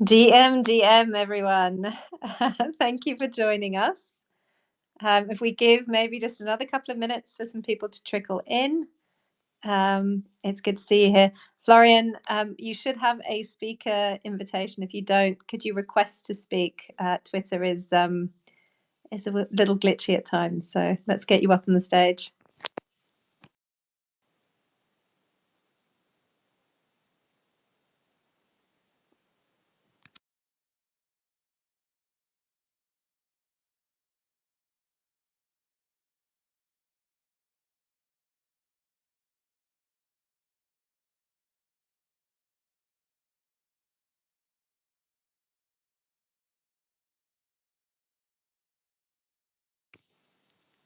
GM, everyone. Thank you for joining us. If we give maybe just another couple of minutes for some people to trickle in, it's good to see you here. Florian, you should have a speaker invitation. If you don't, could you request to speak? Twitter is a little glitchy at times, so let's get you up on the stage.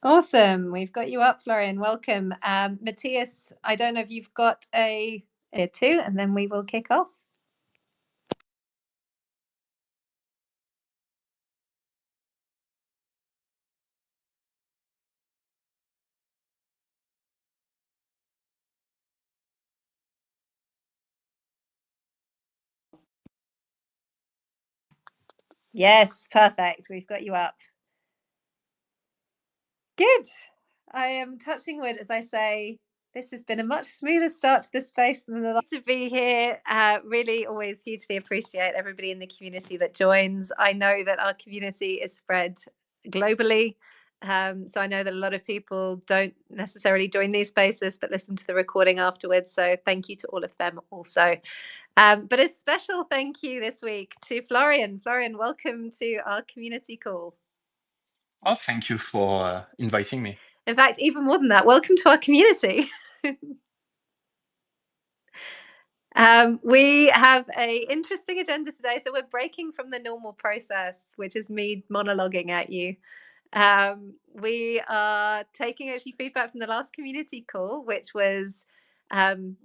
Awesome. We've got you up, Florian. Welcome. Matthias, I don't know if you've got a too, and then we will kick off. Yes, perfect. We've got you up. Good. I am touching wood as I say, this has been a much smoother start to this space than the last. To be here, really always hugely appreciate everybody in the community that joins. I know that our community is spread globally. So I know that a lot of people don't necessarily join these spaces, but listen to the recording afterwards. So thank you to all of them also. But a special thank you this week to Florian. Florian, welcome to our community call. Oh, thank you for inviting me. In fact, even more than that, welcome to our community. We have a interesting agenda today. So we're breaking from the normal process, which is me monologuing at you. We are taking actually feedback from the last community call, which was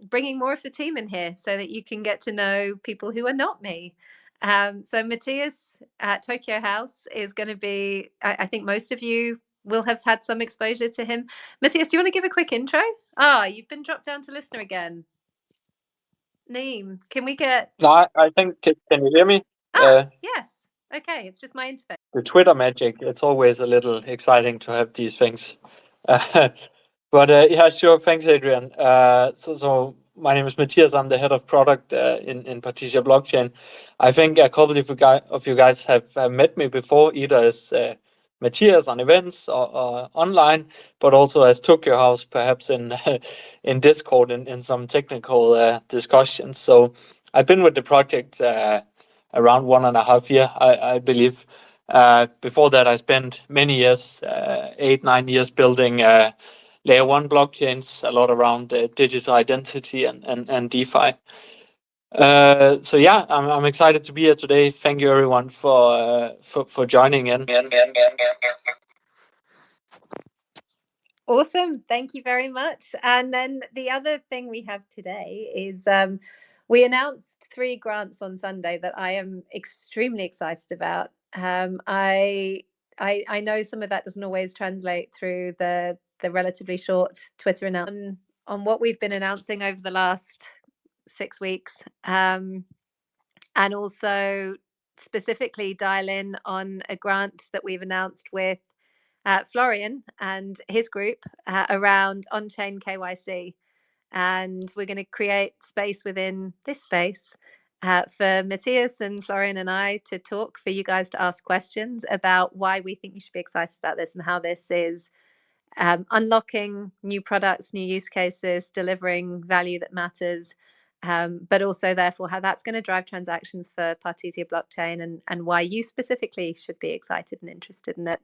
bringing more of the team in here so that you can get to know people who are not me. So Matthias at Tokyo House is going to be, I think most of you will have had some exposure to him. Matthias, do you want to give a quick intro? You've been dropped down to listener again. Naeem, can we get... No, I think, can you hear me? Yes. Okay, it's just my interface. The Twitter magic, it's always a little exciting to have these things. But yeah, sure. Thanks, Adrian. So my name is Matthias. I'm the head of product in Partisia Blockchain. I think a couple of you guys have met me before, either as Matthias on events or online, but also as Tokyo House, perhaps in in Discord in some technical discussions. So I've been with the project around 1.5 years, I believe. Before that, I spent many years, 8-9 years, building layer 1 blockchains, a lot around digital identity and DeFi. So yeah, I'm excited to be here today. Thank you everyone for joining in. Awesome. Thank you very much. And then the other thing we have today is we announced 3 grants on Sunday that I am extremely excited about. I know some of that doesn't always translate through the relatively short Twitter announcement on what we've been announcing over the last 6 weeks. And also specifically dial in on a grant that we've announced with Florian and his group around on-chain KYC. And we're going to create space within this space for Matthias and Florian and I to talk, for you guys to ask questions about why we think you should be excited about this and how this is unlocking new products, new use cases, delivering value that matters, but also therefore how that's going to drive transactions for Partisia blockchain and why you specifically should be excited and interested in it.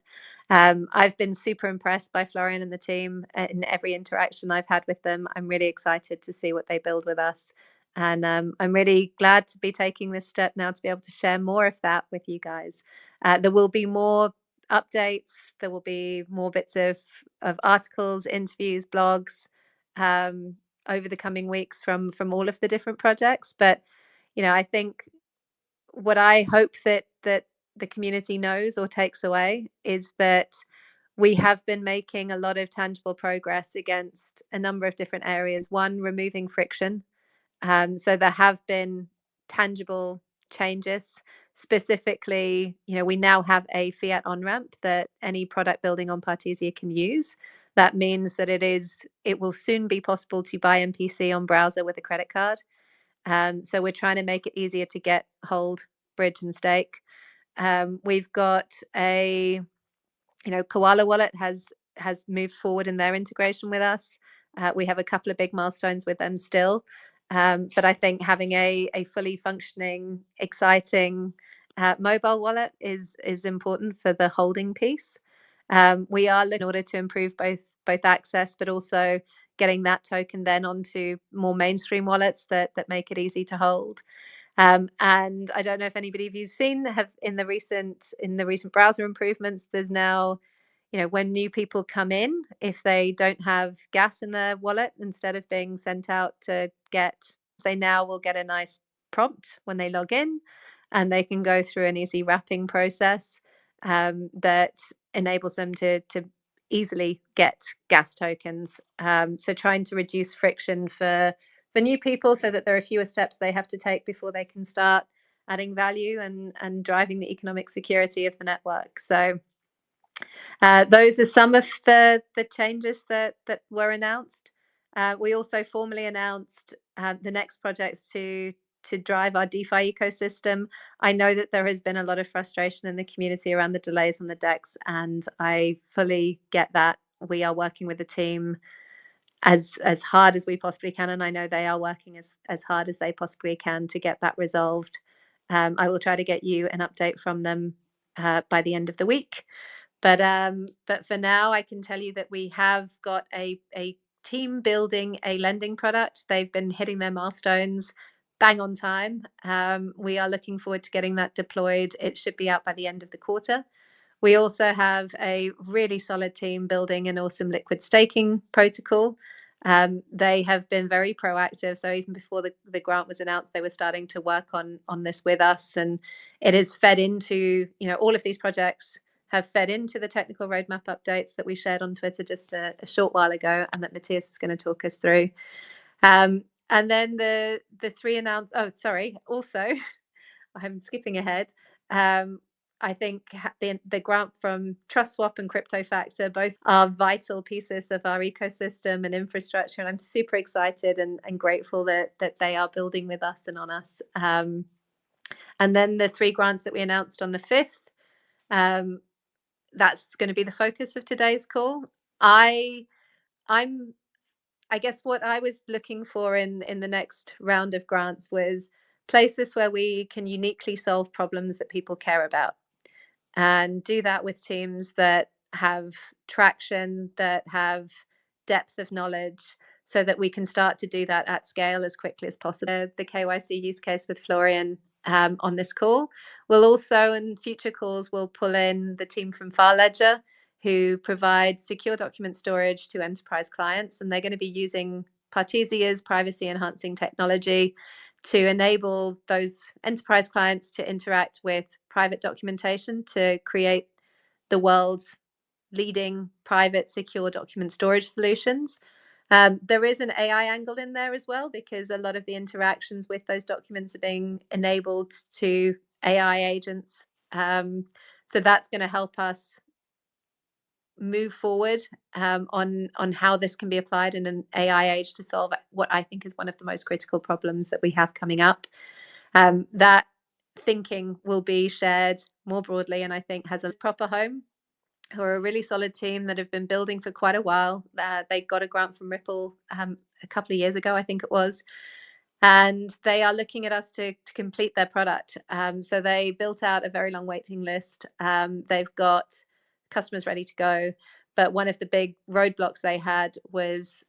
I've been super impressed by Florian and the team in every interaction I've had with them. I'm really excited to see what they build with us. And I'm really glad to be taking this step now to be able to share more of that with you guys. There will be more updates. There will be more bits of articles, interviews, blogs over the coming weeks from all of the different projects. But I think what I hope that the community knows or takes away is that we have been making a lot of tangible progress against a number of different areas. One, removing friction. So there have been tangible changes. Specifically, we now have a fiat on-ramp that any product building on Partisia can use. That means that it will soon be possible to buy MPC on browser with a credit card. So we're trying to make it easier to get, hold, bridge, and stake. We've got Koala Wallet has moved forward in their integration with us. We have a couple of big milestones with them still. But I think having a fully functioning, exciting mobile wallet is important for the holding piece. We are looking in order to improve both access, but also getting that token then onto more mainstream wallets that make it easy to hold. And I don't know if anybody of you've seen in the recent browser improvements, there's now, when new people come in, if they don't have gas in their wallet, instead of being sent out to get, they now will get a nice prompt when they log in, and they can go through an easy wrapping process that enables them to easily get gas tokens. So trying to reduce friction for new people so that there are fewer steps they have to take before they can start adding value and driving the economic security of the network. So those are some of the changes that were announced. We also formally announced the next projects to drive our DeFi ecosystem. I know that there has been a lot of frustration in the community around the delays on the DEX, and I fully get that. We are working with the team as hard as we possibly can, and I know they are working as hard as they possibly can to get that resolved. I will try to get you an update from them by the end of the week. But for now, I can tell you that we have got a team building a lending product. They've been hitting their milestones bang on time. We are looking forward to getting that deployed. It should be out by the end of the quarter. We also have a really solid team building an awesome liquid staking protocol. They have been very proactive. So even before the grant was announced, they were starting to work on this with us. And it is fed into, all of these projects have fed into the technical roadmap updates that we shared on Twitter just a short while ago, and that Matthias is going to talk us through. And then the three announced, also, I'm skipping ahead. I think the grant from TrustSwap and CryptoFactor both are vital pieces of our ecosystem and infrastructure, and I'm super excited and grateful that they are building with us and on us. And then the 3 grants that we announced on the 5th, that's going to be the focus of today's call. I guess what I was looking for in the next round of grants was places where we can uniquely solve problems that people care about, and do that with teams that have traction, that have depth of knowledge, so that we can start to do that at scale as quickly as possible. The KYC use case with Florian on this call. We'll also, in future calls, we'll pull in the team from Far Ledger, who provide secure document storage to enterprise clients, and they're going to be using Partisia's privacy enhancing technology to enable those enterprise clients to interact with private documentation to create the world's leading private secure document storage solutions. There is an AI angle in there as well, because a lot of the interactions with those documents are being enabled to AI agents. So that's going to help us move forward on how this can be applied in an AI age to solve what I think is one of the most critical problems that we have coming up. That thinking will be shared more broadly, and I think has a proper home, who are a really solid team that have been building for quite a while. They got a grant from Ripple a couple of years ago, I think it was, and they are looking at us to complete their product. So they built out a very long waiting list. They've got customers ready to go, but one of the big roadblocks they had was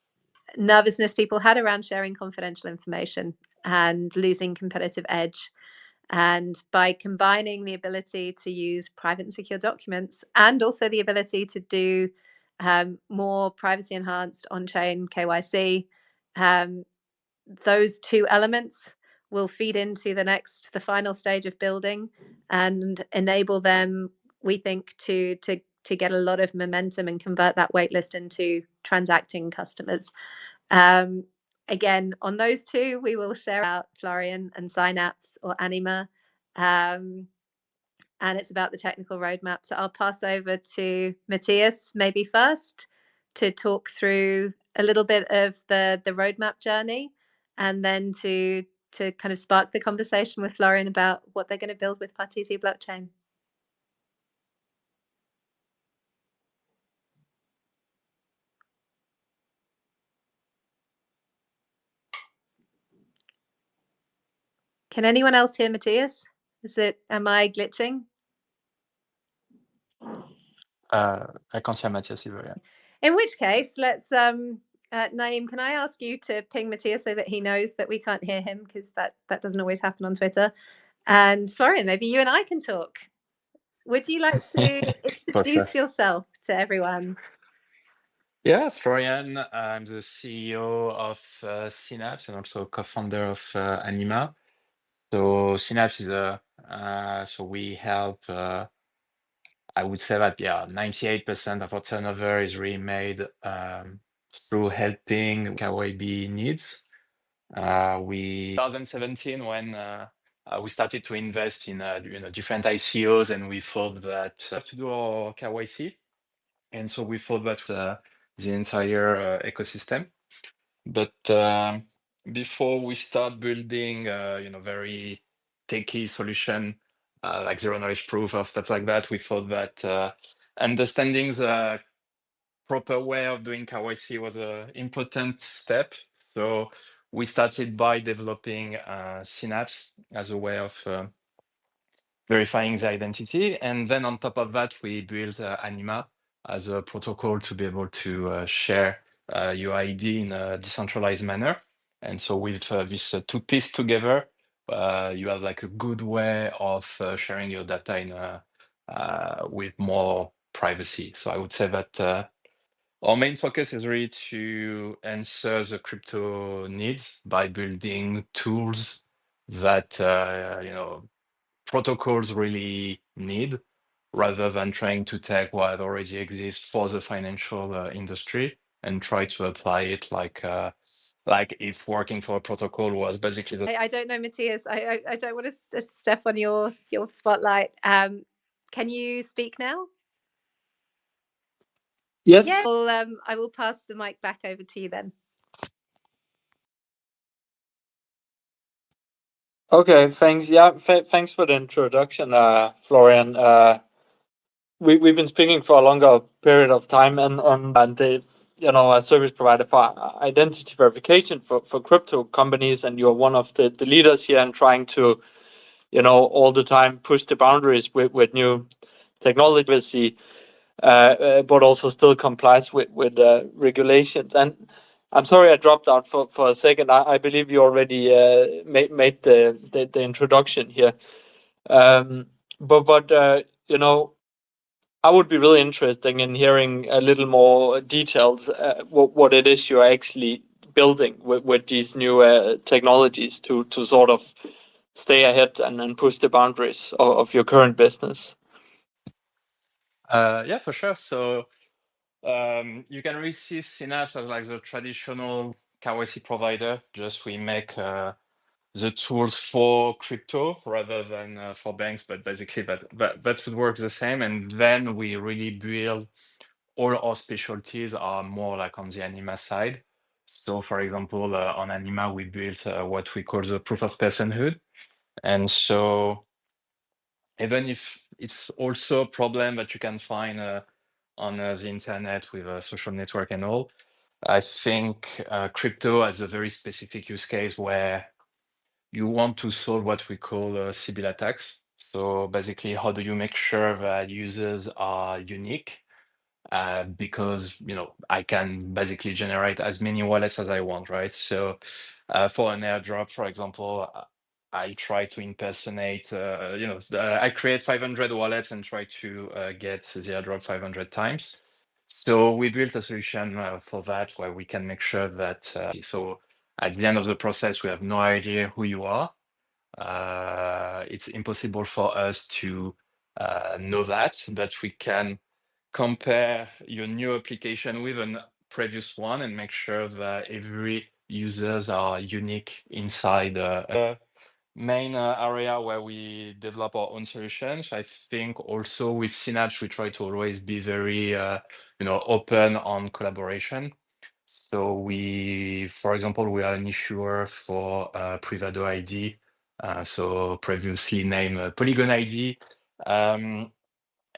nervousness people had around sharing confidential information and losing competitive edge. And by combining the ability to use private and secure documents, and also the ability to do more privacy enhanced on-chain KYC, those 2 elements will feed into the final stage of building and enable them, we think, to get a lot of momentum and convert that waitlist into transacting customers. Again, on those 2, we will share out Florian and Synaps or Anima and it's about the technical roadmap. So I'll pass over to Matthias maybe first to talk through a little bit of the roadmap journey, and then to kind of spark the conversation with Florian about what they're going to build with Partizia blockchain. Can anyone else hear Matthias? Am I glitching? I can't hear Matthias either. Yeah. In which case, let's Naeem, can I ask you to ping Matthias so that he knows that we can't hear him, because that doesn't always happen on Twitter. And Florian, maybe you and I can talk. Would you like to introduce yourself to everyone? Yeah, Florian, I'm the CEO of Synaps and also co-founder of Anima. So Synaps is so we help, I would say that, 98% of our turnover is really made through helping KYB needs. 2017 when we started to invest in different ICOs, and we thought that we have to do our KYC, and so we thought that the entire ecosystem. But before we start building, very techy solution like zero knowledge proof or stuff like that, we thought that understanding the proper way of doing KYC was an important step. So we started by developing Synaps as a way of verifying the identity. And then on top of that, we built Anima as a protocol to be able to share your ID in a decentralized manner. And so with these two pieces together, you have like a good way of sharing your data with more privacy. So I would say that our main focus is really to answer the crypto needs by building tools that protocols really need, rather than trying to take what already exists for the financial industry and try to apply it like if working for a protocol was basically the. I don't know, Matthias. I don't want to step on your spotlight. Can you speak now? Yes. Yeah. Well, I will pass the mic back over to you then. Okay, thanks. Yeah, thanks for the introduction, Florian. We've been speaking for a longer period of time, and the a service provider for identity verification for crypto companies, and you're one of the leaders here and trying to all the time push the boundaries with new technology, but also still complies with regulations. And I'm sorry I dropped out for a second. I believe you already made the introduction here. But I would be really interested in hearing a little more details what it is you're actually building with these new technologies to sort of stay ahead and push the boundaries of your current business. Yeah, for sure. So you can really see Synaps as like the traditional KYC provider. Just we make the tools for crypto rather than for banks, but basically that would work the same. And then we really build all our specialties are more like on the Anima side. So for example, on Anima, we built what we call the proof of personhood. And so even if it's also a problem that you can find on the internet with a social network and all, I think crypto has a very specific use case where you want to solve what we call Sybil attacks. So basically, how do you make sure that users are unique? Because I can basically generate as many wallets as I want, right? So for an airdrop, for example, I try to impersonate, I create 500 wallets and try to get the airdrop 500 times. So we built a solution for that where we can make sure that, so at the end of the process, we have no idea who you are. It's impossible for us to know that, but we can compare your new application with a previous one and make sure that every users are unique inside main area where we develop our own solutions. I think also with Synaps, we try to always be very, open on collaboration. So for example, we are an issuer for Privado ID, so previously named Polygon ID, and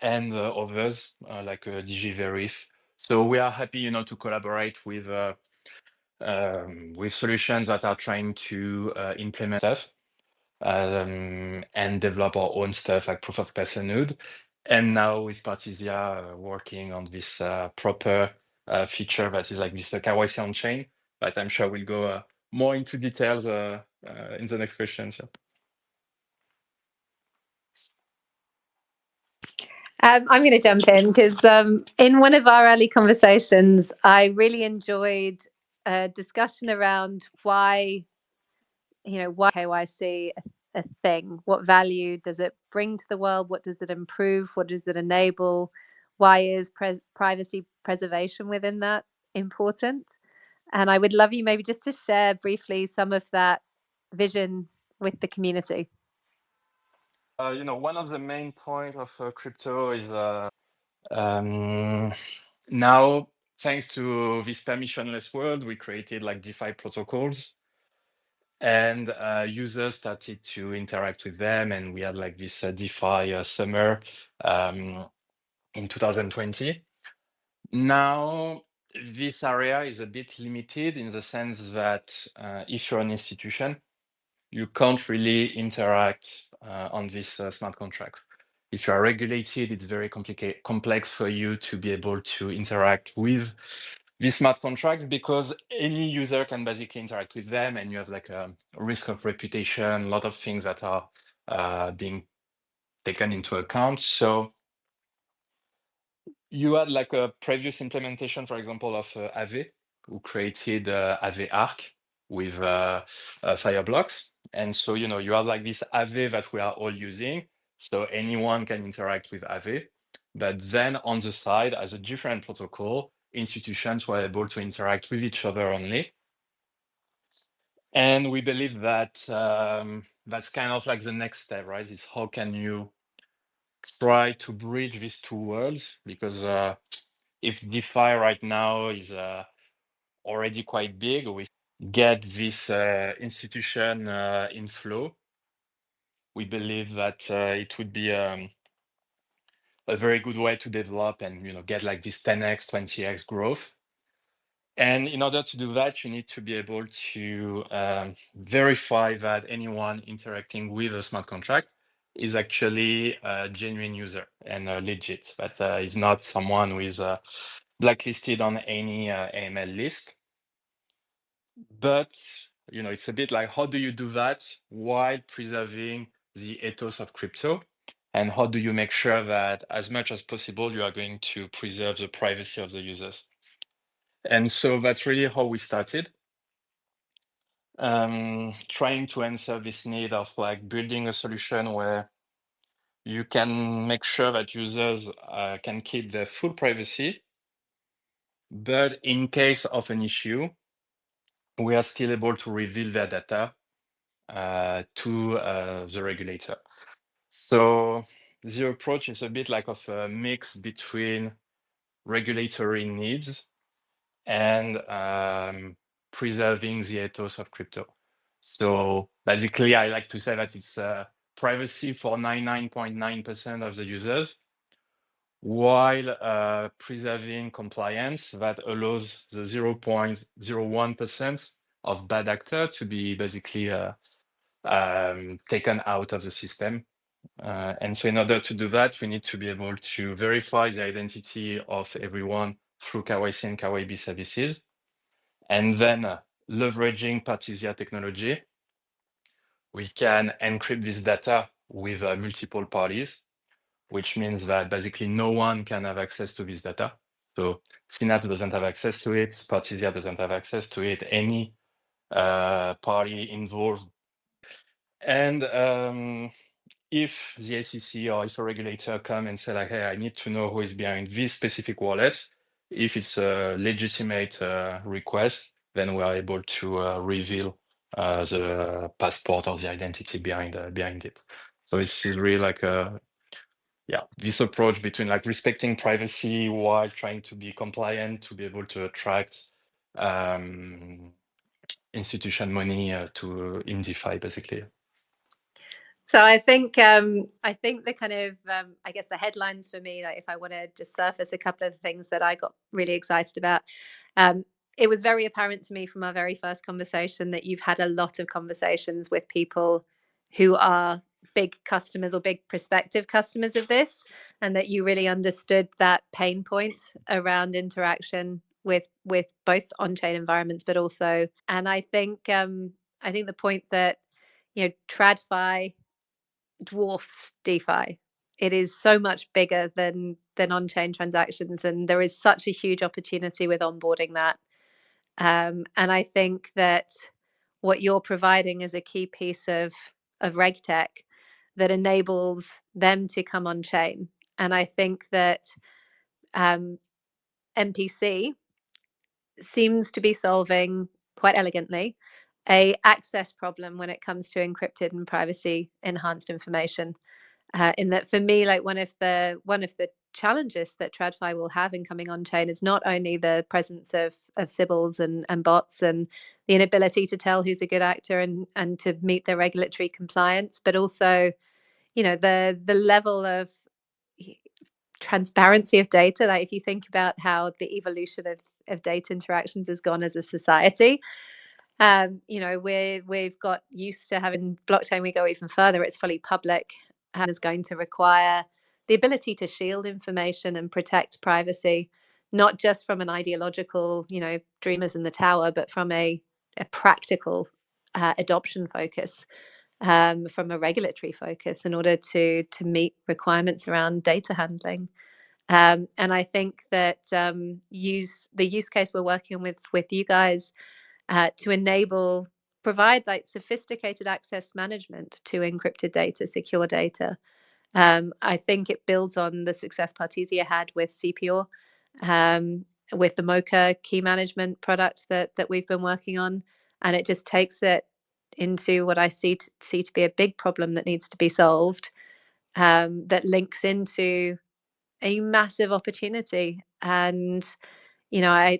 others like DigiVerif. So we are happy, to collaborate with solutions that are trying to implement stuff and develop our own stuff like proof of personhood. And now with Partisia working on this proper feature that is like this KYC on chain. But I'm sure we'll go more into details in the next question. So. I'm going to jump in because in one of our early conversations, I really enjoyed a discussion around why KYC a thing? What value does it bring to the world? What does it improve? What does it enable? Why is privacy preservation within that important? And I would love you maybe just to share briefly some of that vision with the community. One of the main points of crypto is now, thanks to this permissionless world, we created like DeFi protocols, and users started to interact with them, and we had like this DeFi summer in 2020. Now, this area is a bit limited in the sense that if you're an institution, you can't really interact on this smart contract. If you are regulated, it's very complex for you to be able to interact with this smart contract because any user can basically interact with them, and you have like a risk of reputation, a lot of things that are being taken into account. So you had like a previous implementation, for example, of Aave, who created Aave Arc with Fireblocks. And so, you have like this Aave that we are all using. So anyone can interact with Aave. But then on the side, as a different protocol, institutions were able to interact with each other only. And we believe that that's kind of like the next step, right? Is how can you try to bridge these two worlds? Because if DeFi right now is already quite big, we get this institution in flow. We believe that it would be a very good way to develop and get like this 10x, 20x growth. And in order to do that, you need to be able to verify that anyone interacting with a smart contract is actually a genuine user and legit, that is not someone who is blacklisted on any AML list. But it's a bit like, how do you do that while preserving the ethos of crypto? And how do you make sure that as much as possible, you are going to preserve the privacy of the users? And so that's really how we started. Trying to answer this need of like building a solution where you can make sure that users can keep their full privacy, but in case of an issue, we are still able to reveal their data to the regulator. So the approach is a bit like of a mix between regulatory needs and preserving the ethos of crypto. So basically, I like to say that it's privacy for 99.9% of the users, while preserving compliance that allows the 0.01% of bad actor to be basically taken out of the system. And so in order to do that, we need to be able to verify the identity of everyone through KYC and KYB services. And then leveraging Partisia technology, we can encrypt this data with multiple parties, which means that basically no one can have access to this data. So Synaps doesn't have access to it, Partisia doesn't have access to it, any party involved. And if the SEC or if a regulator come and say like, hey, I need to know who is behind this specific wallet, if it's a legitimate request, then we are able to reveal the passport or the identity behind it. So this is really like this approach between like respecting privacy while trying to be compliant to be able to attract institution money to in DeFi basically. So I think the kind of I guess the headlines for me, like if I want to just surface a couple of things that I got really excited about, it was very apparent to me from our very first conversation that you've had a lot of conversations with people who are big customers or big prospective customers of this, and that you really understood that pain point around interaction with both on-chain environments, but also, and I think the point that TradFi dwarfs DeFi. It is so much bigger than on-chain transactions, and there is such a huge opportunity with onboarding that. And I think that what you're providing is a key piece of reg tech that enables them to come on chain. And I think that MPC seems to be solving quite elegantly a access problem when it comes to encrypted and privacy enhanced information. In that, for me, like one of the challenges that TradFi will have in coming on chain is not only the presence of Sybils and bots and the inability to tell who's a good actor and to meet their regulatory compliance, but also, the level of transparency of data. Like if you think about how the evolution of data interactions has gone as a society, we've got used to having blockchain. We go even further, it's fully public, is going to require the ability to shield information and protect privacy, not just from an ideological, dreamers in the tower, but from a practical adoption focus, from a regulatory focus, in order to meet requirements around data handling. And I think that the use case we're working with you guys to provide like sophisticated access management to encrypted data, secure data. I think it builds on the success Partisia had with CPOR, with the Mocha key management product that we've been working on, and it just takes it into what I see to be a big problem that needs to be solved, that links into a massive opportunity. And I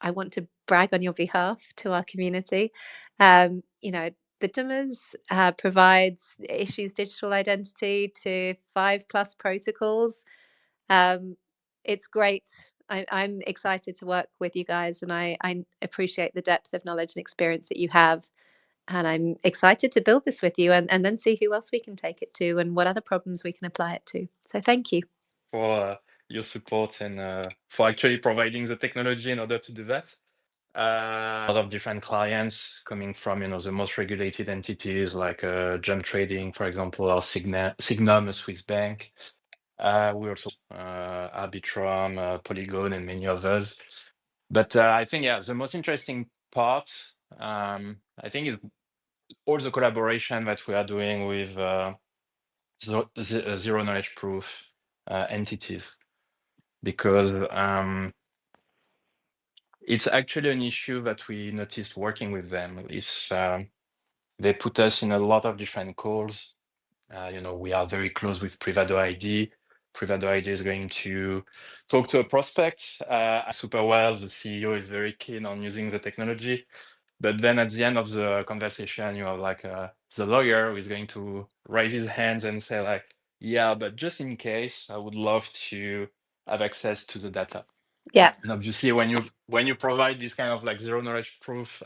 want to brag on your behalf to our community. Bitumas provides issues digital identity to 5+ protocols. It's great. I'm excited to work with you guys, and I appreciate the depth of knowledge and experience that you have. And I'm excited to build this with you and then see who else we can take it to and what other problems we can apply it to. So thank you. For your support and for actually providing the technology in order to do that. A lot of different clients coming from the most regulated entities like jump trading, for example, or Signum, a Swiss bank. We also Arbitrum, Polygon, and many others. But I think the most interesting part, I think, is all the collaboration that we are doing with zero knowledge proof entities, because it's actually an issue that we noticed working with them. Is they put us in a lot of different calls. We are very close with Privado ID. Privado ID is going to talk to a prospect super well. The CEO is very keen on using the technology. But then at the end of the conversation, you have like the lawyer who is going to raise his hands and say like, yeah, but just in case, I would love to have access to the data. Yeah. And obviously, when you provide this kind of like zero knowledge proof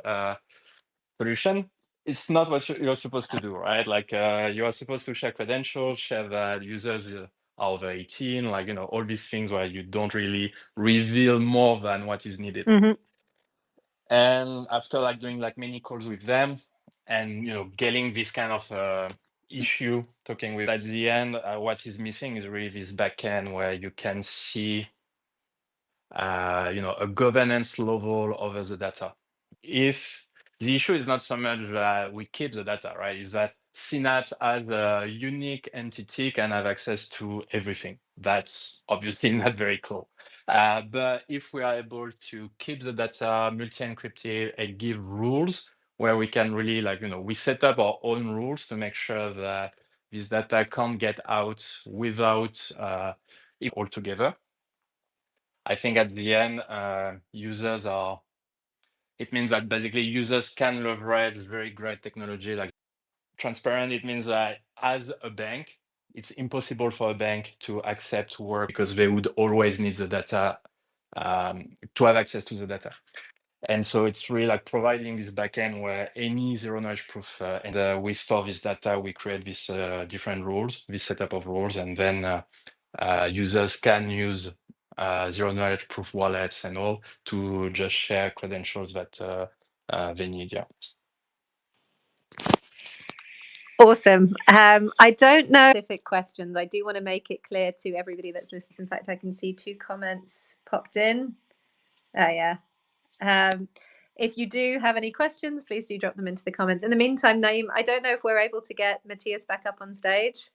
solution, it's not what you're supposed to do, right? Like you are supposed to share credentials, share that users are over 18, like all these things where you don't really reveal more than what is needed. Mm-hmm. And after like doing like many calls with them, and getting this kind of issue, talking with at the end, what is missing is really this backend where you can see a governance level over the data. If the issue is not so much that we keep the data, right? Is that Synaps as a unique entity can have access to everything. That's obviously not very cool. But if we are able to keep the data multi-encrypted and give rules where we can really we set up our own rules to make sure that this data can't get out without it altogether. I think at the end, it means that basically users can leverage very great technology like transparent. It means that as a bank, it's impossible for a bank to accept work because they would always need the data to have access to the data. And so it's really like providing this backend where any zero knowledge proof and we store this data, we create these different rules, this setup of rules, and then users can use zero knowledge proof wallets and all to just share credentials that they need. Yeah. Awesome. I don't know specific questions. I do want to make it clear to everybody that's listening. In fact, I can see 2 comments popped in. Oh, yeah. If you do have any questions, please do drop them into the comments. In the meantime, Naeem, I don't know if we're able to get Matthias back up on stage.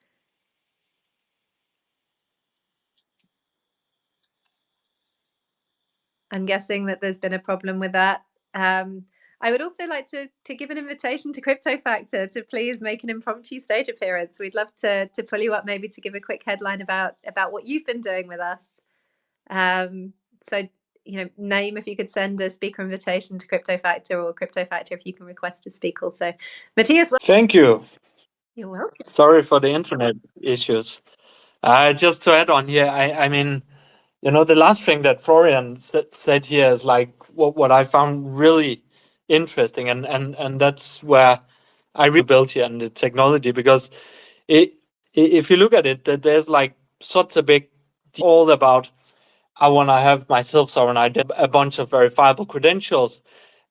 I'm guessing that there's been a problem with that. I would also like to give an invitation to Crypto Factor to please make an impromptu stage appearance. We'd love to pull you up maybe to give a quick headline about what you've been doing with us. So, Naeem, if you could send a speaker invitation to Crypto Factor, or Crypto Factor if you can request to speak also. Matthias, Thank you. You're welcome. Sorry for the internet issues. Just to add on here, I mean, the last thing that Florian said here is like what I found really interesting, and that's where I rebuilt here in the technology, because if you look at it, that there's like such a big all about I want to have my self-sovereign identity, a bunch of verifiable credentials,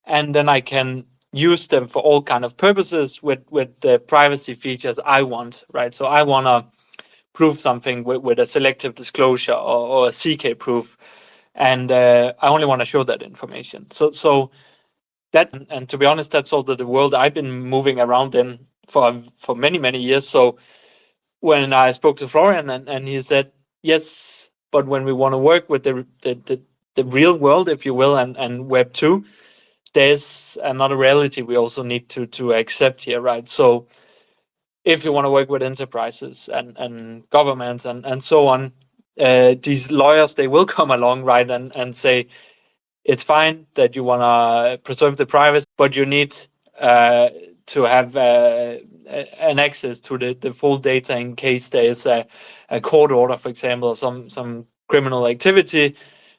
and then I can use them for all kind of purposes with the privacy features I want, right? So I want to prove something with a selective disclosure or a CK proof, and I only want to show that information. So that, and to be honest, that's also the world I've been moving around in for many years. So when I spoke to Florian and he said, yes, but when we want to work with the real world, if you will, and Web 2, there's another reality we also need to accept here, right? So if you want to work with enterprises and governments and so on, these lawyers, they will come along, right, and say, it's fine that you want to preserve the privacy, but you need to have an access to the full data in case there is a court order, for example, or some criminal activity,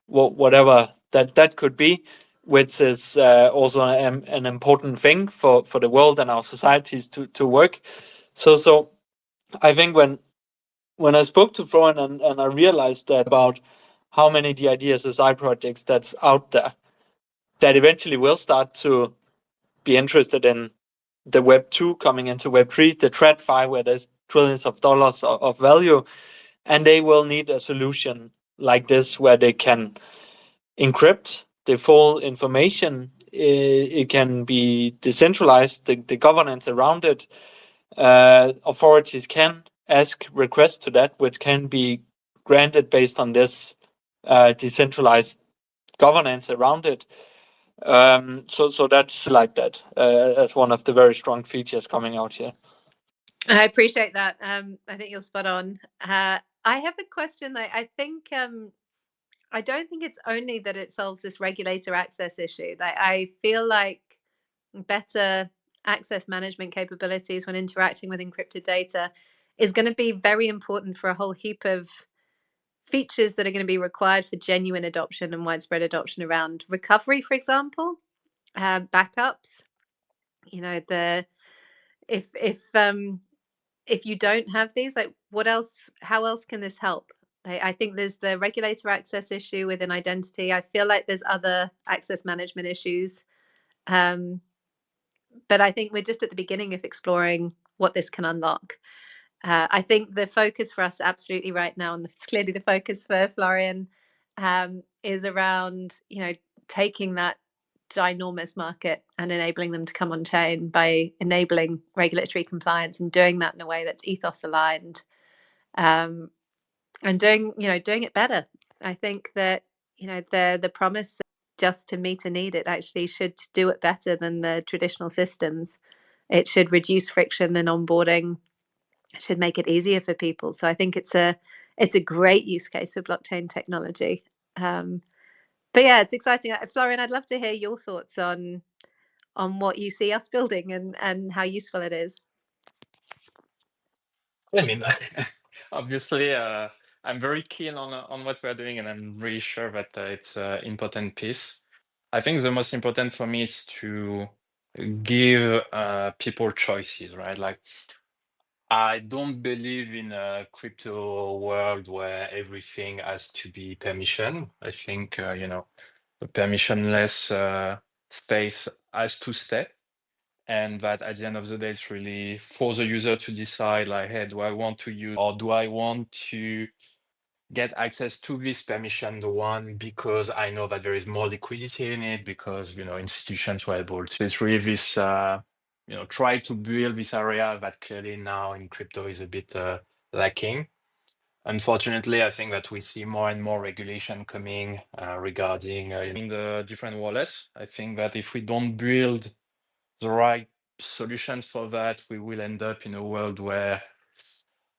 whatever that could be, which is also an important thing for the world and our societies to work. So I think when I spoke to Florian and I realized that about how many DID SSI projects that's out there that eventually will start to be interested in the Web 2 coming into Web 3, the TradFi, where there's trillions of dollars of value, and they will need a solution like this where they can encrypt the full information. It can be decentralized, the governance around it. Authorities can ask requests to that, which can be granted based on this decentralized governance around it. So that's like that as one of the very strong features coming out here. I appreciate that. I think you're spot on. I have a question. I think I don't think it's only that it solves this regulator access issue. I feel like better access management capabilities when interacting with encrypted data is going to be very important for a whole heap of features that are going to be required for genuine adoption and widespread adoption around recovery, for example, backups. If you don't have these, like how else can this help? I think there's the regulator access issue within identity. I feel like there's other access management issues. But I think we're just at the beginning of exploring what this can unlock. I think the focus for us absolutely right now, and it's clearly the focus for Florian, is around, taking that ginormous market and enabling them to come on chain by enabling regulatory compliance and doing that in a way that's ethos aligned, and doing it better. I think that the promise just to meet a need. It actually should do it better than the traditional systems. It should reduce friction in onboarding. It should make it easier for people. So I think it's a great use case for blockchain technology. But yeah, it's exciting. Florian, I'd love to hear your thoughts on what you see us building and how useful it is. I mean, obviously, I'm very keen on what we're doing, and I'm really sure that it's an important piece. I think the most important for me is to give people choices, right? Like, I don't believe in a crypto world where everything has to be permission. I think, the permissionless space has to stay. And that at the end of the day, it's really for the user to decide, like, hey, do I want to use or do I want to get access to this permission one because I know that there is more liquidity in it because institutions were able to. It's really this try to build this area that clearly now in crypto is a bit lacking. Unfortunately, I think that we see more and more regulation coming regarding in the different wallets. I think that if we don't build the right solutions for that, we will end up in a world where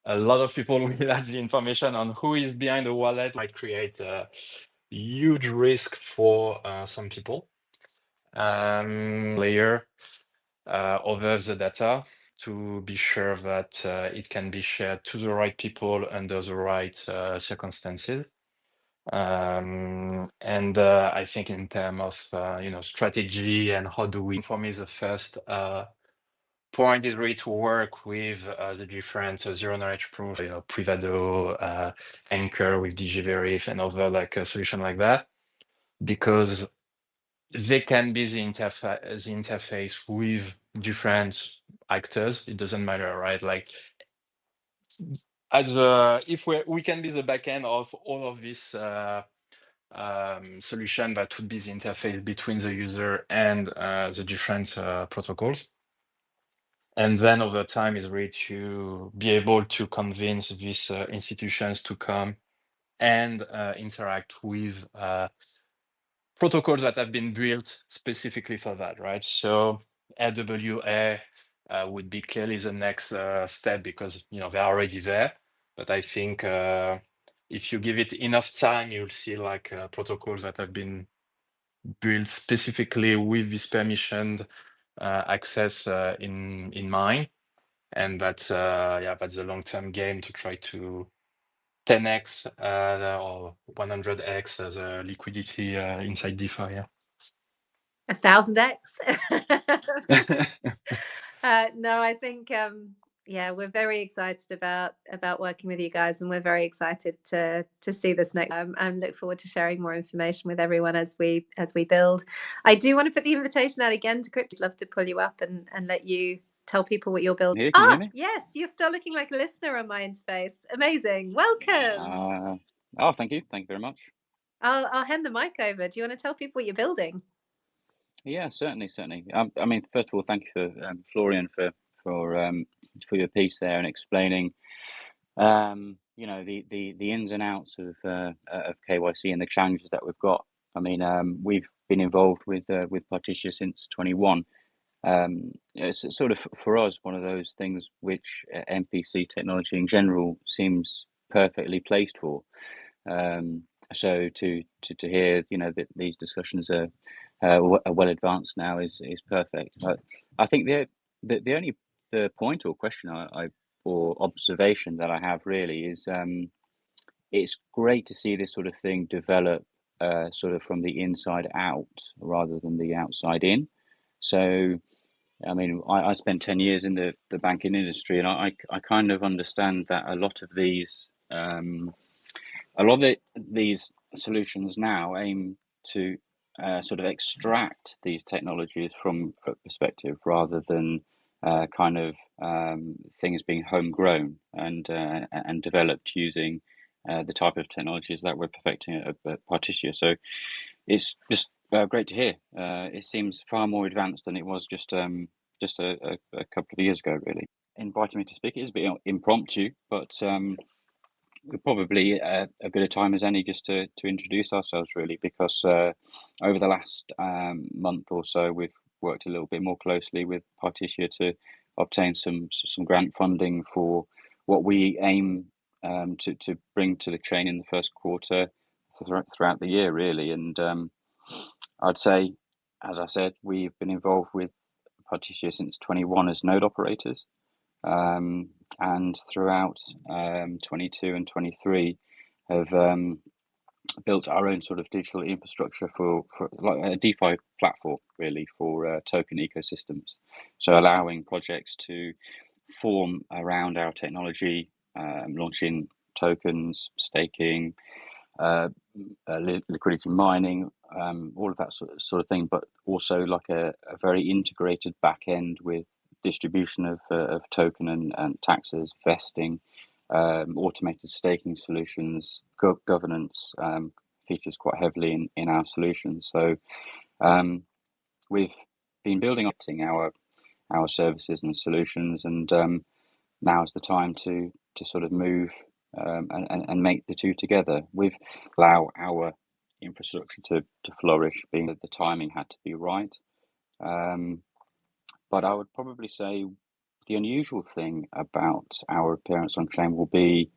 a lot of people will have the information on who is behind the wallet, might create a huge risk for some people. Layer over the data to be sure that it can be shared to the right people under the right circumstances. And I think in terms of strategy and how do we, for me, the first point is really to work with the different zero knowledge proof, Privado, Anchor with DigiVerif and other like a solution like that, because they can be the interface with different actors. It doesn't matter, right? Like if we can be the backend of all of this solution that would be the interface between the user and the different protocols. And then over time is really to be able to convince these institutions to come and interact with protocols that have been built specifically for that, right? So RWA would be clearly the next step because they're already there. But I think if you give it enough time, you'll see like protocols that have been built specifically with this permissioned access in mind. And that's the long-term game to try to 10x or 100x as a liquidity inside DeFi. Yeah. 1,000x. No, I think we're very excited about working with you guys, and we're very excited to see this next and look forward to sharing more information with everyone as we build. I do want to put the invitation out again to Crypto. I'd love to pull you up and let you tell people what you're building. Here, can you hear me? Yes, you're still looking like a listener on my interface. Amazing. Welcome. Oh, thank you very much. I'll hand the mic over. Do you want to tell people what you're building? Yeah, certainly. I mean, first of all, thank you for Florian for your piece there and explaining, the ins and outs of KYC and the challenges that we've got. I mean, we've been involved with Partitia since 21. It's sort of for us one of those things which MPC technology in general seems perfectly placed for. So to hear that these discussions are well advanced now is perfect. I think the only point or question or observation that I have really is it's great to see this sort of thing develop sort of from the inside out rather than the outside in. So I mean, I spent 10 years in the banking industry, and I kind of understand that a lot of these solutions now aim to sort of extract these technologies from a perspective rather than kind of things being homegrown and developed using the type of technologies that we're perfecting at Partitia. So it's just great to hear. It seems far more advanced than it was just a couple of years ago, really. Inviting me to speak, it is a bit impromptu, but probably a good a time as any just to introduce ourselves, really, because over the last month or so, we've worked a little bit more closely with Partitia to obtain some grant funding for what we aim to bring to the chain in the first quarter throughout the year, really. And I'd say, as I said, we've been involved with Partitia since 21 as node operators. And throughout 22 and 23 have built our own sort of digital infrastructure for like a DeFi platform, really, for token ecosystems. So allowing projects to form around our technology, launching tokens, staking, liquidity mining, all of that sort of thing, but also like a very integrated back end with distribution of token and taxes, vesting, automated staking solutions, governance features quite heavily in our solutions. So we've been building up our services and solutions, and now is the time to sort of move and make the two together. We've allow our infrastructure to flourish, being that the timing had to be right. But I would probably say the unusual thing about our appearance on chain will be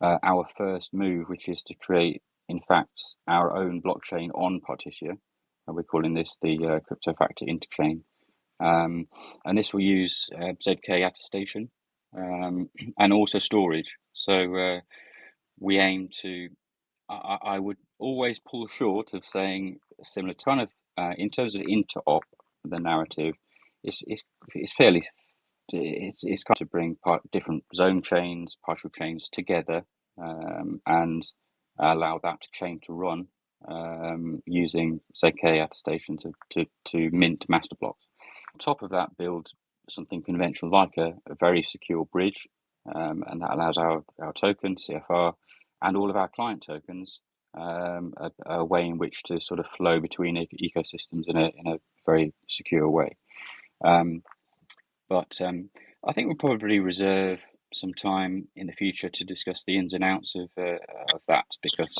our first move, which is to create, in fact, our own blockchain on Partitia. We're calling this the Crypto Factor Interchain. And this will use ZK attestation and also storage. So we aim to, I would always pull short of saying similar to kind of, in terms of interop, the narrative, it's fairly, it's kind of to bring different zone chains, partial chains together and allow that chain to run using ZK attestation to mint master blocks. On top of that, build something conventional like a very secure bridge, and that allows our token, CFR, and all of our client tokens a way in which to sort of flow between ecosystems in a very secure way. But I think we'll probably reserve some time in the future to discuss the ins and outs of that, because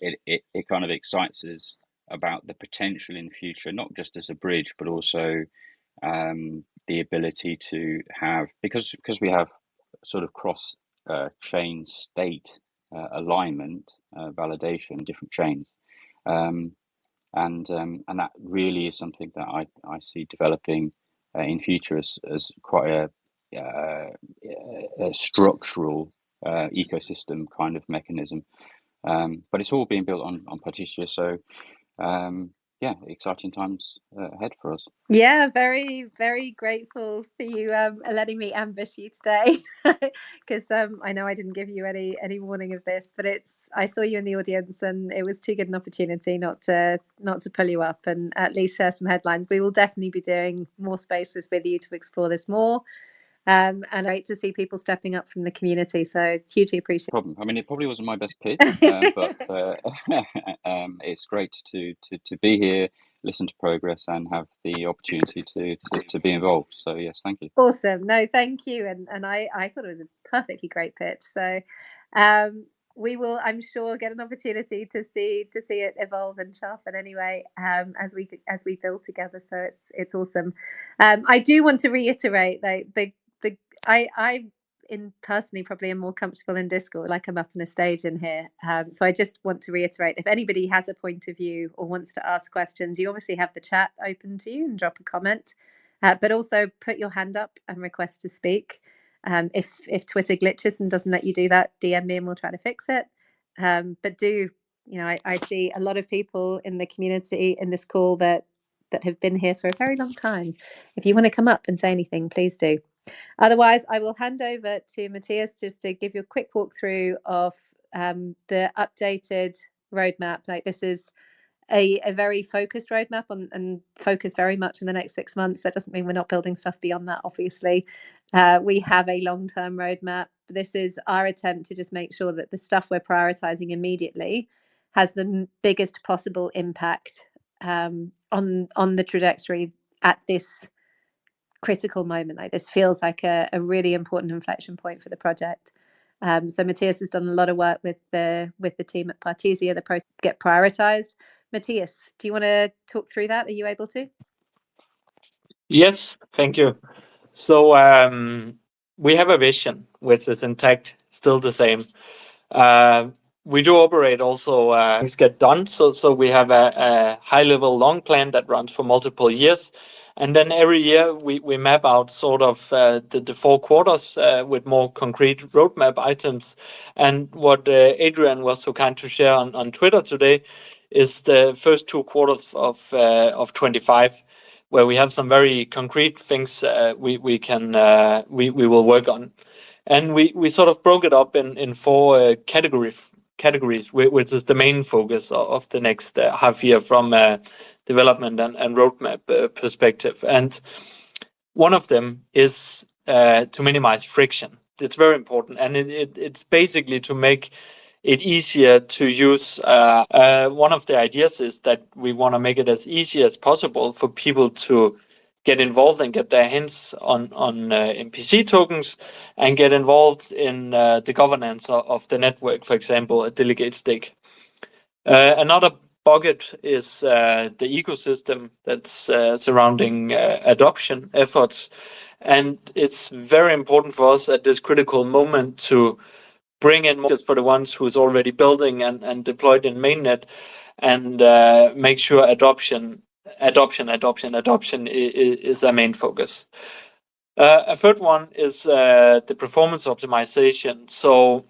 it kind of excites us about the potential in the future, not just as a bridge, but also the ability to have, because we have sort of cross chain state alignment validation, different chains, and that really is something that I see developing in future as quite a structural ecosystem kind of mechanism. But it's all being built on Partitia, so yeah, exciting times ahead for us. Yeah, very, very grateful for you letting me ambush you today, because I know I didn't give you any warning of this, but I saw you in the audience, and it was too good an opportunity not to pull you up and at least share some headlines. We will definitely be doing more spaces with you to explore this more, and great to see people stepping up from the community. So hugely appreciate. Problem. I mean, it probably wasn't my best pitch, but it's great to be here, listen to progress, and have the opportunity to be involved. So yes, thank you. Awesome. No, thank you. And I thought it was a perfectly great pitch. So we will, I'm sure, get an opportunity to see it evolve and sharpen anyway as we build together. So it's awesome. I do want to reiterate that I personally probably am more comfortable in Discord, like I'm up on the stage in here. So I just want to reiterate, if anybody has a point of view or wants to ask questions, you obviously have the chat open to you and drop a comment, but also put your hand up and request to speak. If Twitter glitches and doesn't let you do that, DM me and we'll try to fix it. But I see a lot of people in the community in this call that have been here for a very long time. If you want to come up and say anything, please do. Otherwise, I will hand over to Matthias just to give you a quick walkthrough of the updated roadmap. Like, this is a very focused roadmap and focused very much in the next 6 months. That doesn't mean we're not building stuff beyond that, obviously. We have a long-term roadmap. This is our attempt to just make sure that the stuff we're prioritizing immediately has the biggest possible impact on the trajectory at this critical moment. Like, this feels like a really important inflection point for the project. So Matthias has done a lot of work with the team at Partisia. The get prioritized. Matthias, do you want to talk through that? Are you able to? Yes, thank you. So we have a vision which is intact, still the same. We do operate also things get done. So we have a high level long plan that runs for multiple years. And then every year we map out sort of the 4 quarters with more concrete roadmap items. And what Adrian was so kind to share on Twitter today is the first 2 quarters of 25, where we have some very concrete things we will work on. And we sort of broke it up in 4 categories, which is the main focus of the next half year from a development and roadmap perspective. And one of them is to minimize friction. It's very important, and it's basically to make it easier to use. One of the ideas is that we want to make it as easy as possible for people to get involved and get their hands on MPC tokens and get involved in the governance of the network, for example, a delegate stake. Another bucket is the ecosystem that's surrounding adoption efforts. And it's very important for us at this critical moment to bring in more just for the ones who's already building and deployed in mainnet, and make sure adoption is our main focus. A third one is the performance optimization. So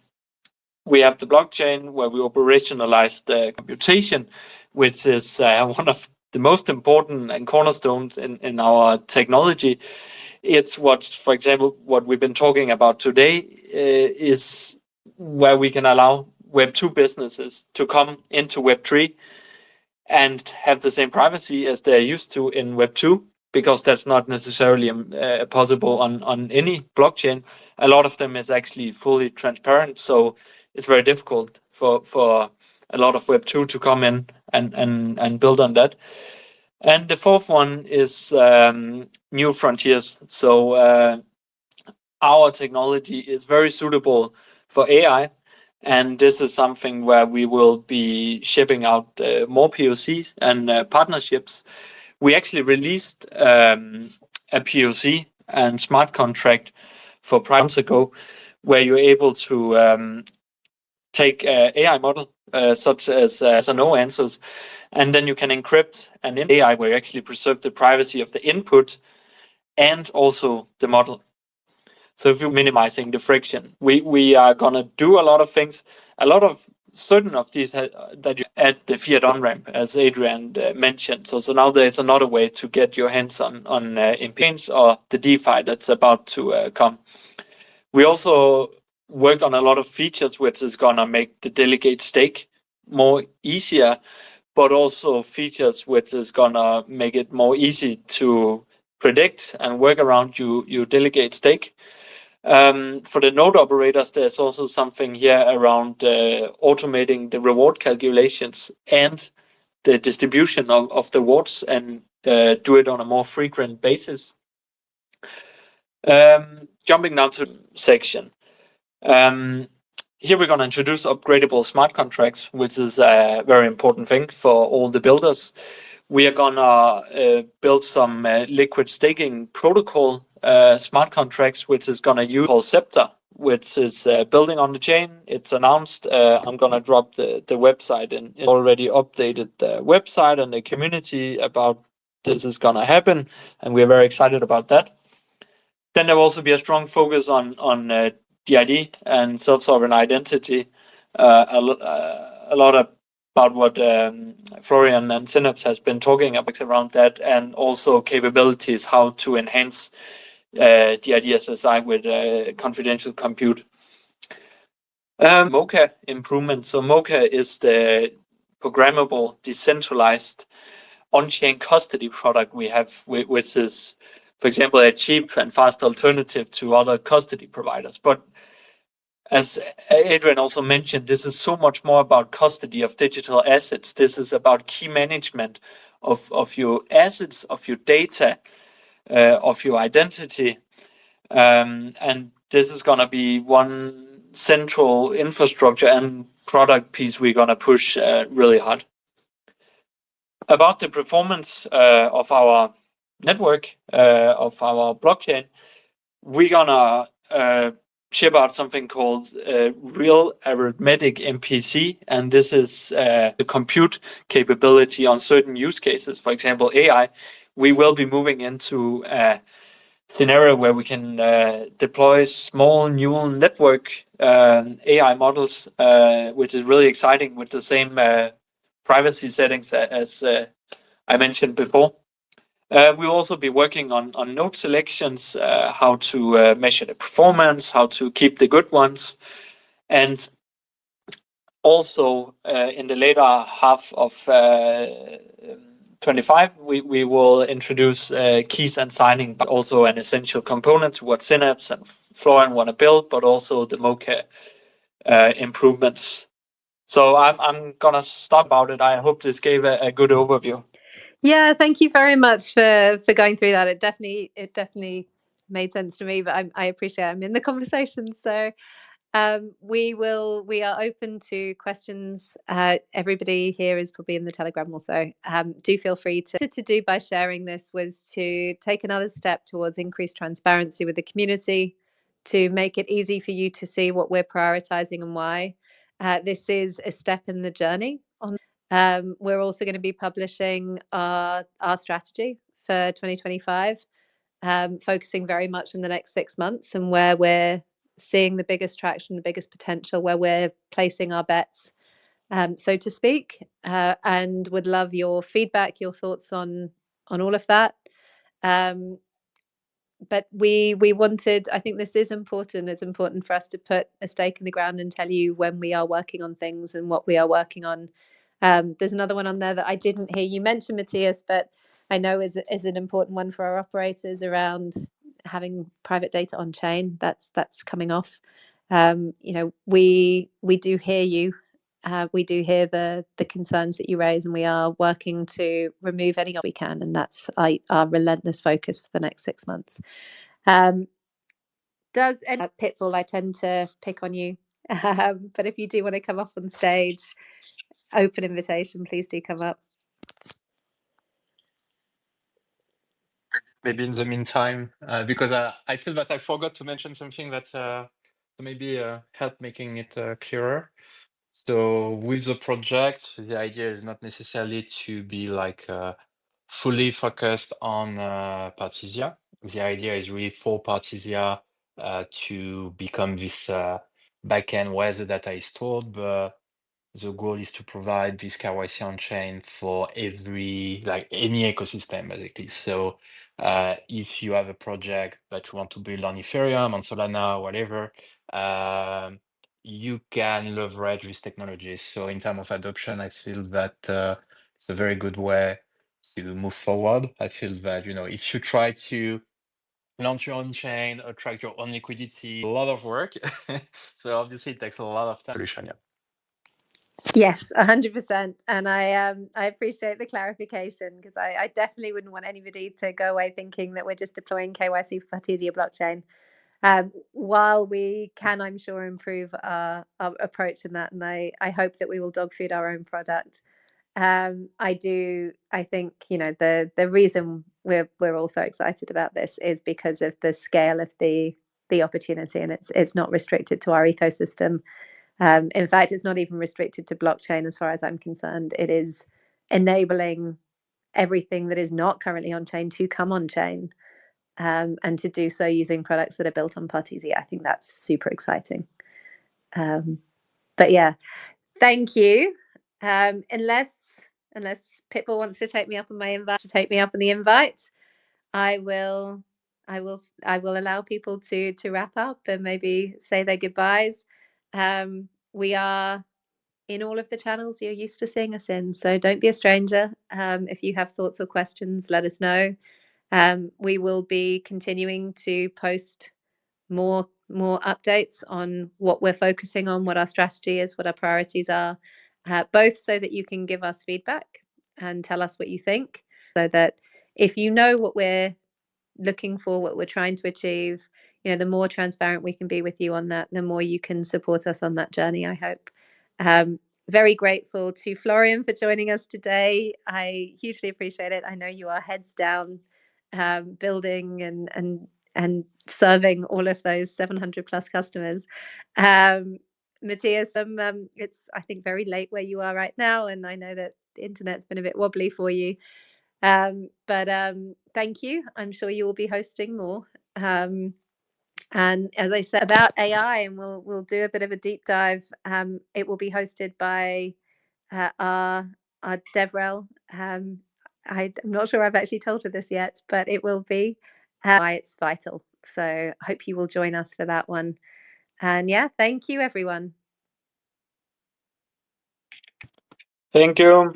we have the blockchain where we operationalize the computation, which is one of the most important and cornerstones in our technology. It's what, for example, what we've been talking about today is where we can allow Web2 businesses to come into Web3 and have the same privacy as they're used to in Web2, because that's not necessarily possible on any blockchain. A lot of them is actually fully transparent, so it's very difficult for a lot of Web2 to come in and build on that. And the fourth one is new frontiers. So our technology is very suitable for AI, and this is something where we will be shipping out more POCs and partnerships. We actually released a POC and smart contract for months ago, where you're able to take an AI model such as yes or no answers, and then you can encrypt an AI where you actually preserve the privacy of the input and also the model. So if you're minimizing the friction, we are gonna do a lot of things. A lot of certain of these that you add the fiat on ramp, as Adrian mentioned. So now there's another way to get your hands on impinge or the DeFi that's about to come. We also work on a lot of features which is gonna make the delegate stake more easier, but also features which is gonna make it more easy to predict and work around you delegate stake. For the node operators, there's also something here around automating the reward calculations and the distribution of the rewards, and do it on a more frequent basis. Jumping now to section. Here we're going to introduce upgradable smart contracts, which is a very important thing for all the builders. We are going to build some liquid staking protocol smart contracts, which is going to use called Scepter, which is building on the chain. It's announced. I'm going to drop the website and already updated the website and the community about this is going to happen, and we're very excited about that. Then there will also be a strong focus on DID and self-sovereign identity. A lot about what Florian and Synaps has been talking about around that, and also capabilities how to enhance DID SSI with confidential compute. Mocha improvement. So Mocha is the programmable, decentralized, on-chain custody product we have, which is, for example, a cheap and fast alternative to other custody providers. But as Adrian also mentioned, this is so much more about custody of digital assets. This is about key management of your assets, of your data, of your identity. And this is going to be one central infrastructure and product piece we're going to push really hard. About the performance of our network, of our blockchain, we're going to ship out something called Real Arithmetic MPC, and this is the compute capability on certain use cases. For example, AI, we will be moving into a scenario where we can deploy small neural network AI models, which is really exciting with the same privacy settings as I mentioned before. We'll also be working on node selections, how to measure the performance, how to keep the good ones. And also in the later half of 25, we will introduce keys and signing, but also an essential component to what Synaps and Florian want to build, but also the Mocha improvements. So I'm going to stop about it. I hope this gave a good overview. Yeah, thank you very much for going through that. It definitely made sense to me, but I appreciate I'm in the conversation. So we are open to questions. Everybody here is probably in the Telegram also. Do feel free to do by sharing this was to take another step towards increased transparency with the community, to make it easy for you to see what we're prioritizing and why. This is a step in the journey. We're also going to be publishing our strategy for 2025, focusing very much in the next 6 months and where we're seeing the biggest traction, the biggest potential, where we're placing our bets, so to speak, and would love your feedback, your thoughts on all of that. But we wanted, I think this is important. It's important for us to put a stake in the ground and tell you when we are working on things and what we are working on. There's another one on there that I didn't hear you mention, Matthias, but I know is an important one for our operators around having private data on chain. That's coming off. We do hear you. We do hear the concerns that you raise, and we are working to remove any we can, and that's our relentless focus for the next 6 months. Does any Pitbull? I tend to pick on you, but if you do want to come up on stage, open invitation. Please do come up. Maybe in the meantime, because I feel that I forgot to mention something that so maybe help making it clearer. So with the project, the idea is not necessarily to be like fully focused on Partisia. The idea is really for Partisia to become this backend where the data is stored, but the goal is to provide this KYC on chain for any ecosystem, basically. So if you have a project that you want to build on Ethereum, on Solana, whatever, you can leverage these technologies. So in terms of adoption, I feel that it's a very good way to move forward. I feel that, if you try to launch your own chain, attract your own liquidity, a lot of work. So obviously it takes a lot of time. Solution, yeah. Yes, 100%. And I appreciate the clarification, because I definitely wouldn't want anybody to go away thinking that we're just deploying KYC for Partisia blockchain. While we can, I'm sure, improve our approach in that, and I hope that we will dog food our own product. I think the reason we're all so excited about this is because of the scale of the opportunity, and it's not restricted to our ecosystem. In fact, it's not even restricted to blockchain as far as I'm concerned. It is enabling everything that is not currently on chain to come on chain, and to do so using products that are built on Partisia. I think that's super exciting. But yeah, thank you. Unless Pitbull wants to take me up on the invite, I will allow people to wrap up and maybe say their goodbyes. We are in all of the channels you're used to seeing us in, so don't be a stranger. If you have thoughts or questions, let us know. We will be continuing to post more updates on what we're focusing on, what our strategy is, what our priorities are, both so that you can give us feedback and tell us what you think, so that if you know what we're looking for, what we're trying to achieve, the more transparent we can be with you on that, the more you can support us on that journey, I hope. Very grateful to Florian for joining us today. I hugely appreciate it. I know you are heads down building and serving all of those 700 plus customers. Matthias, it's, I think, very late where you are right now, and I know that the internet's been a bit wobbly for you. But thank you. I'm sure you will be hosting more. And as I said about AI, and we'll do a bit of a deep dive. It will be hosted by our DevRel. I'm not sure I've actually told her this yet, but it will be. Why it's vital. So I hope you will join us for that one. And yeah, thank you, everyone. Thank you.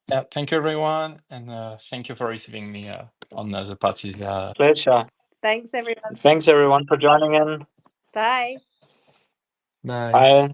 Yeah, thank you, everyone, and thank you for receiving me on the party. Pleasure. Thanks, everyone. Thanks, everyone, for joining in. Bye. Bye. Bye.